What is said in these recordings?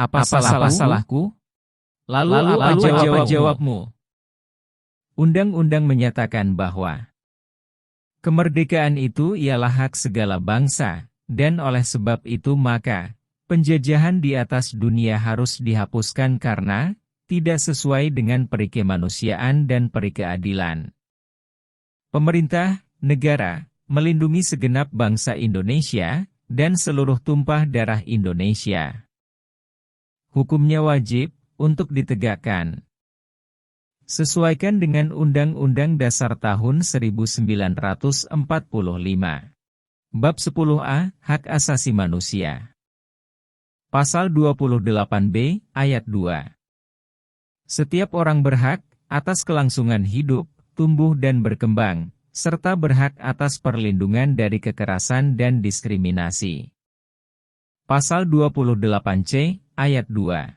Apa salahku? Lalu apa jawabmu? Undang-undang menyatakan bahwa kemerdekaan itu ialah hak segala bangsa, dan oleh sebab itu maka penjajahan di atas dunia harus dihapuskan karena tidak sesuai dengan peri kemanusiaan dan peri keadilan. Pemerintah, negara, melindungi segenap bangsa Indonesia, dan seluruh tumpah darah Indonesia. Hukumnya wajib untuk ditegakkan. Sesuaikan dengan Undang-Undang Dasar tahun 1945. Bab 10A, Hak Asasi Manusia. Pasal 28B, Ayat 2. Setiap orang berhak atas kelangsungan hidup, tumbuh dan berkembang, serta berhak atas perlindungan dari kekerasan dan diskriminasi. Pasal 28C, Ayat 2.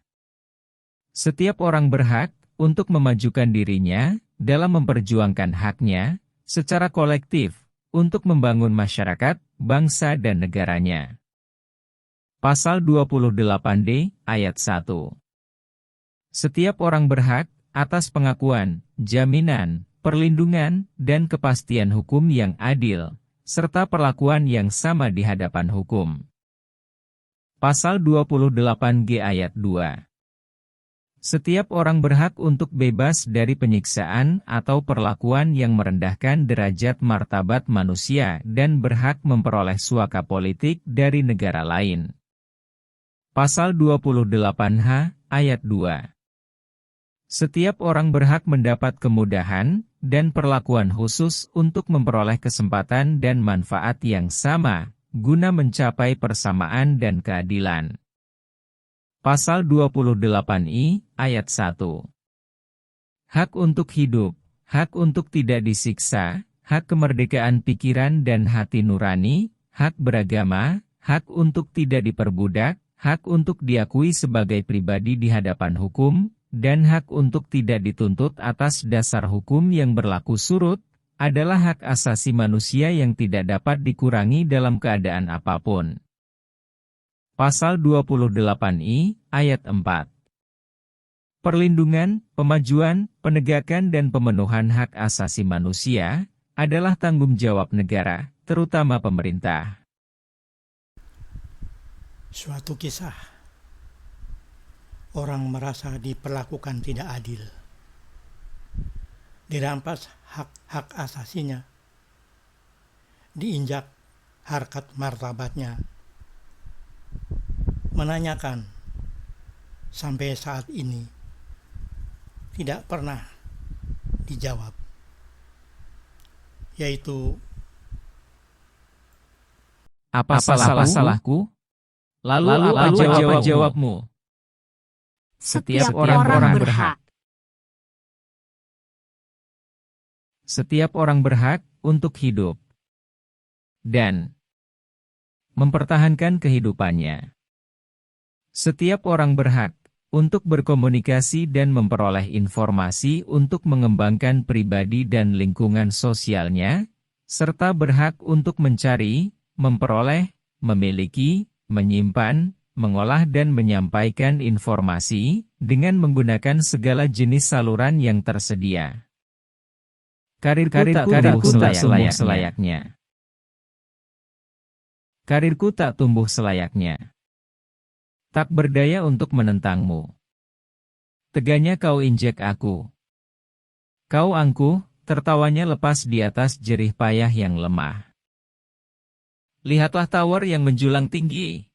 Setiap orang berhak untuk memajukan dirinya dalam memperjuangkan haknya secara kolektif untuk membangun masyarakat, bangsa dan negaranya. Pasal 28D, Ayat 1. Setiap orang berhak atas pengakuan, jaminan, perlindungan, dan kepastian hukum yang adil, serta perlakuan yang sama di hadapan hukum. Pasal 28G Ayat 2. Setiap orang berhak untuk bebas dari penyiksaan atau perlakuan yang merendahkan derajat martabat manusia dan berhak memperoleh suaka politik dari negara lain. Pasal 28H, Ayat 2. Setiap orang berhak mendapat kemudahan dan perlakuan khusus untuk memperoleh kesempatan dan manfaat yang sama, guna mencapai persamaan dan keadilan. Pasal 28I, Ayat 1. Hak untuk hidup, hak untuk tidak disiksa, hak kemerdekaan pikiran dan hati nurani, hak beragama, hak untuk tidak diperbudak, hak untuk diakui sebagai pribadi di hadapan hukum, dan hak untuk tidak dituntut atas dasar hukum yang berlaku surut, adalah hak asasi manusia yang tidak dapat dikurangi dalam keadaan apapun. Pasal 28I, Ayat 4. Perlindungan, pemajuan, penegakan dan pemenuhan hak asasi manusia adalah tanggung jawab negara, terutama pemerintah. Suatu kisah. Orang merasa diperlakukan tidak adil. Dirampas hak-hak asasinya. Diinjak harkat martabatnya. Menanyakan, sampai saat ini tidak pernah dijawab, yaitu apa salahku? Lalu apa jawabmu? Setiap orang berhak. Setiap orang berhak untuk hidup dan mempertahankan kehidupannya. Setiap orang berhak untuk berkomunikasi dan memperoleh informasi untuk mengembangkan pribadi dan lingkungan sosialnya, serta berhak untuk mencari, memperoleh, memiliki, menyimpan, mengolah dan menyampaikan informasi dengan menggunakan segala jenis saluran yang tersedia. Karirku tak tumbuh selayaknya. Karirku tak tumbuh selayaknya. Tak berdaya untuk menentangmu. Teganya kau injek aku. Kau angkuh, tertawanya lepas di atas jerih payah yang lemah. Lihatlah tower yang menjulang tinggi.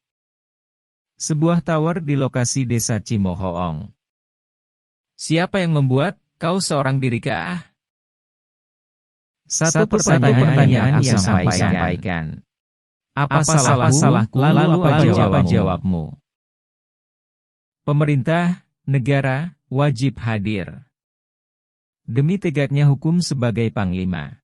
Sebuah tower di lokasi desa Cimohoong. Siapa yang membuat, kau seorang diri kah? Satu pertanyaan yang sampaikan. Apa salahku, lalu apa jawabmu? Pemerintah, negara, wajib hadir. Demi tegaknya hukum sebagai panglima.